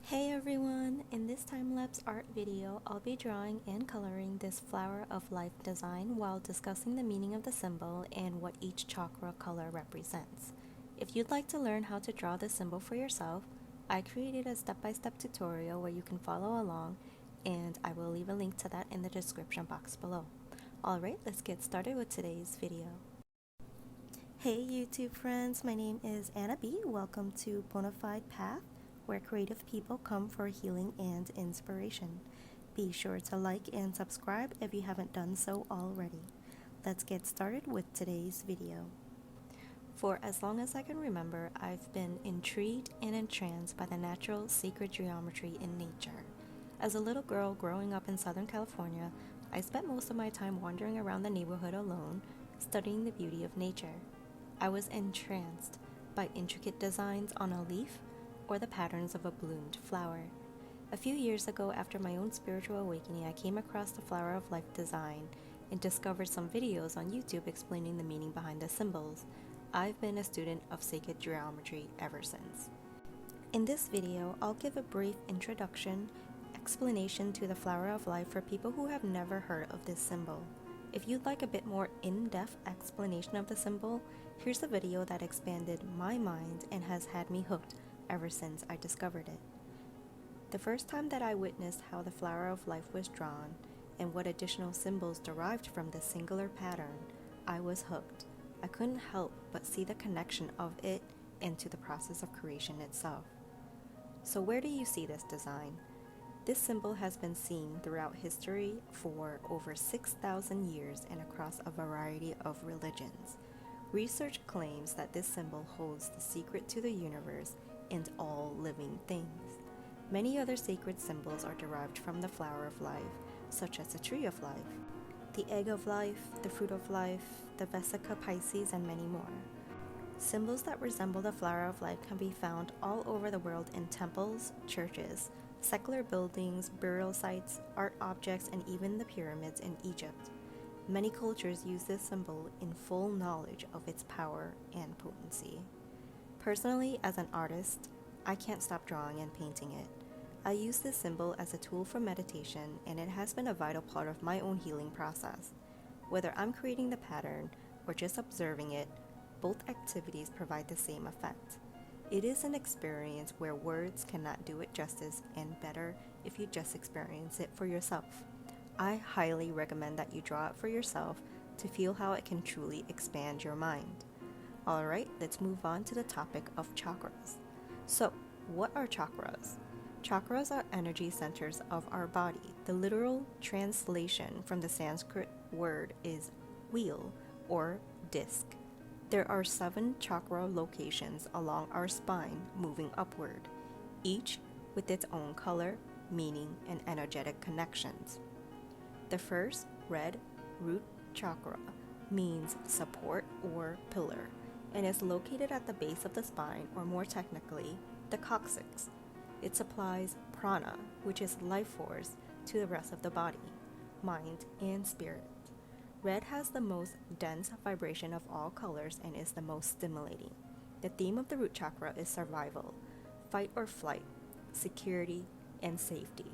Hey everyone! In this time-lapse art video, I'll be drawing and coloring this flower of life design while discussing the meaning of the symbol and what each chakra color represents. If you'd like to learn how to draw this symbol for yourself, I created a step-by-step tutorial where you can follow along, and I will leave a link to that in the description box below. Alright, let's get started with today's video. Hey YouTube friends, my name is Anna B. Welcome to Bonafide Path, where creative people come for healing and inspiration. Be sure to like and subscribe if you haven't done so already. Let's get started with today's video. For as long as I can remember, I've been intrigued and entranced by the natural sacred geometry in nature. As a little girl growing up in Southern California, I spent most of my time wandering around the neighborhood alone, studying the beauty of nature. I was entranced by intricate designs on a leaf or the patterns of a bloomed flower. A few years ago, after my own spiritual awakening, I came across the Flower of Life design and discovered some videos on YouTube explaining the meaning behind the symbols. I've been a student of sacred geometry ever since. In this video, I'll give a brief introduction, explanation to the Flower of Life for people who have never heard of this symbol. If you'd like a bit more in-depth explanation of the symbol, here's a video that expanded my mind and has had me hooked ever since I discovered it. The first time that I witnessed how the Flower of Life was drawn and what additional symbols derived from this singular pattern, I was hooked. I couldn't help but see the connection of it into the process of creation itself. So where do you see this design? This symbol has been seen throughout history for over 6,000 years and across a variety of religions. Research claims that this symbol holds the secret to the universe and all living things. Many other sacred symbols are derived from the Flower of Life, such as the Tree of Life, the Egg of Life, the Fruit of Life, the Vesica Pisces, and many more. Symbols that resemble the Flower of Life can be found all over the world in temples, churches, secular buildings, burial sites, art objects, and even the pyramids in Egypt. Many cultures use this symbol in full knowledge of its power and potency. Personally, as an artist, I can't stop drawing and painting it. I use this symbol as a tool for meditation, and it has been a vital part of my own healing process. Whether I'm creating the pattern or just observing it, both activities provide the same effect. It is an experience where words cannot do it justice, and better if you just experience it for yourself. I highly recommend that you draw it for yourself to feel how it can truly expand your mind. Alright, let's move on to the topic of chakras. So, what are chakras? Chakras are energy centers of our body. The literal translation from the Sanskrit word is wheel or disc. There are 7 chakra locations along our spine moving upward, each with its own color, meaning, and energetic connections. The first, red, root chakra, means support or pillar, and is located at the base of the spine, or more technically, the coccyx. It supplies prana, which is life force, to the rest of the body, mind, and spirit. Red has the most dense vibration of all colors and is the most stimulating. The theme of the root chakra is survival, fight or flight, security, and safety.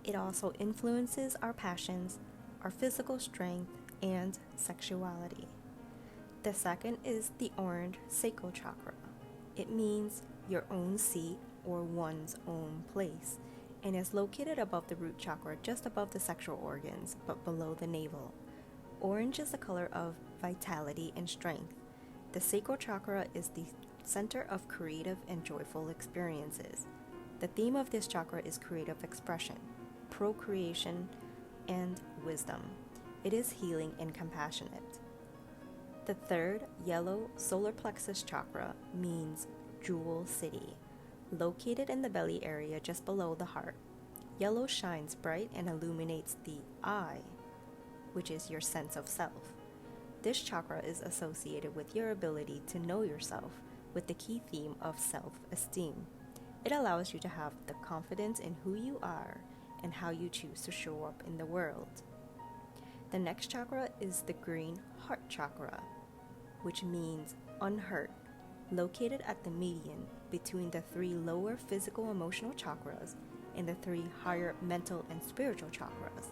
It also influences our passions, our physical strength, and sexuality. The second is the orange sacral chakra. It means your own seat or one's own place, and is located above the root chakra, just above the sexual organs, but below the navel. Orange is the color of vitality and strength. The sacral chakra is the center of creative and joyful experiences. The theme of this chakra is creative expression, procreation, and wisdom. It is healing and compassionate. The third, yellow solar plexus chakra, means jewel city, located in the belly area just below the heart. Yellow shines bright and illuminates the I, which is your sense of self. This chakra is associated with your ability to know yourself, with the key theme of self-esteem. It allows you to have the confidence in who you are and how you choose to show up in the world. The next chakra is the green heart chakra, which means unhurt, located at the median between the 3 lower physical emotional chakras and the 3 higher mental and spiritual chakras.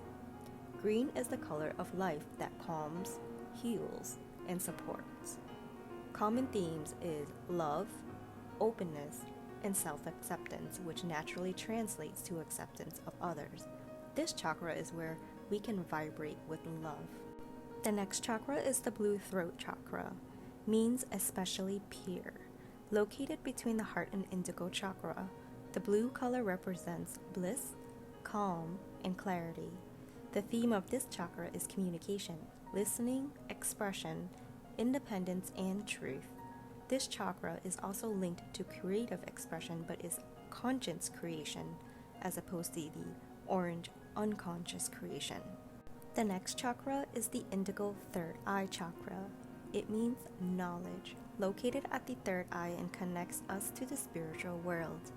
Green is the color of life that calms, heals, and supports. Common themes is love, openness, and self-acceptance, which naturally translates to acceptance of others. This chakra is where we can vibrate with love. The next chakra is the blue throat chakra, means especially pure. Located between the heart and indigo chakra, the blue color represents bliss, calm, and clarity. The theme of this chakra is communication, listening, expression, independence, and truth. This chakra is also linked to creative expression but is conscious creation as opposed to the orange unconscious creation. The next chakra is the indigo third eye chakra. It means knowledge, located at the third eye and connects us to the spiritual world.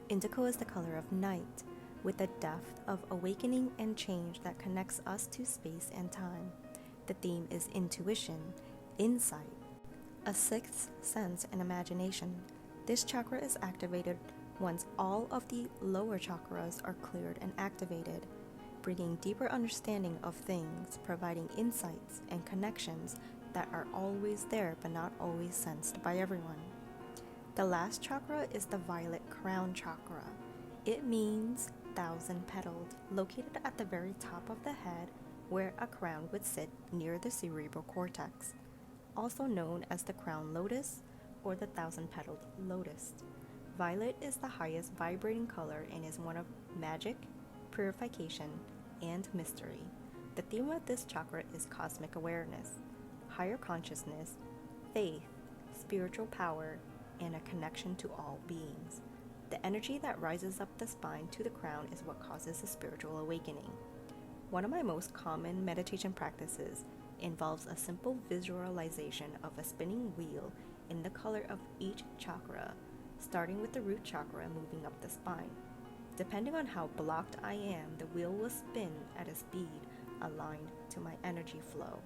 Indigo is the color of night, with a depth of awakening and change that connects us to space and time. The theme is intuition, insight, a sixth sense, and imagination. This chakra is activated once all of the lower chakras are cleared and activated, bringing deeper understanding of things, providing insights and connections that are always there but not always sensed by everyone. The last chakra is the violet crown chakra. It means thousand-petaled, located at the very top of the head where a crown would sit near the cerebral cortex, also known as the crown lotus or the thousand-petaled lotus. Violet is the highest vibrating color and is one of magic, purification, and mystery. The theme of this chakra is cosmic awareness, higher consciousness, faith, spiritual power, and a connection to all beings. The energy that rises up the spine to the crown is what causes a spiritual awakening. One of my most common meditation practices involves a simple visualization of a spinning wheel in the color of each chakra, starting with the root chakra and moving up the spine. Depending on how blocked I am, the wheel will spin at a speed aligned to my energy flow.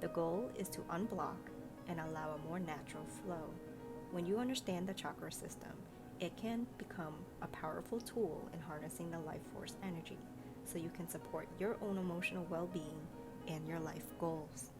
The goal is to unblock and allow a more natural flow. When you understand the chakra system, it can become a powerful tool in harnessing the life force energy so you can support your own emotional well-being and your life goals.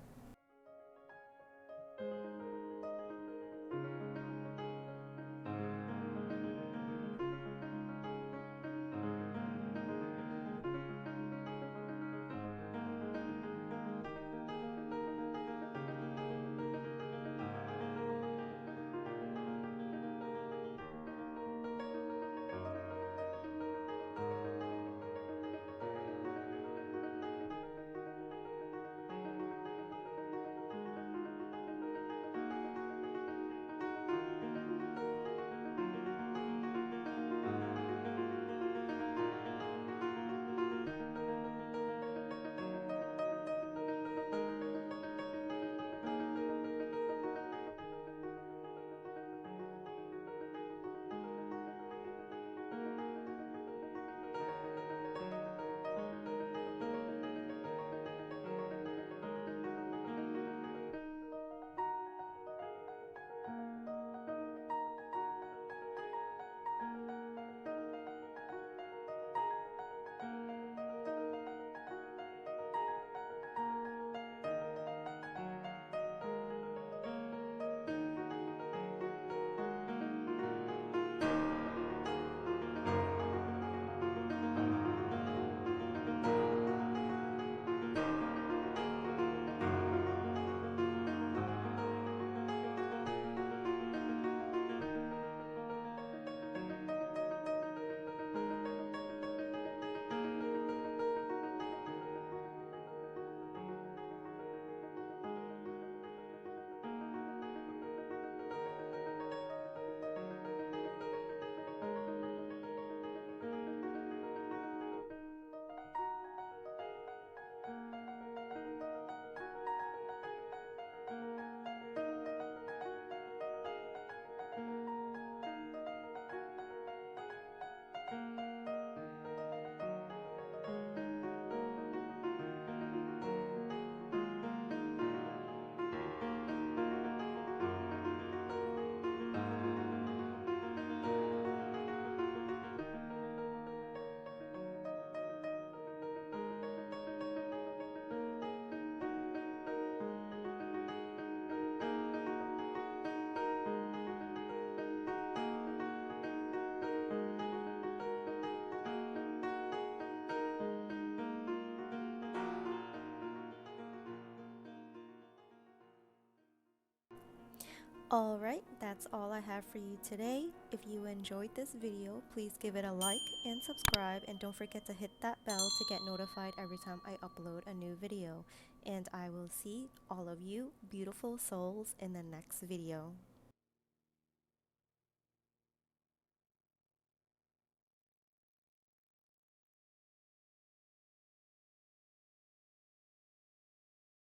Alright, that's all I have for you today. If you enjoyed this video, please give it a like and subscribe, and don't forget to hit that bell to get notified every time I upload a new video. And I will see all of you beautiful souls in the next video.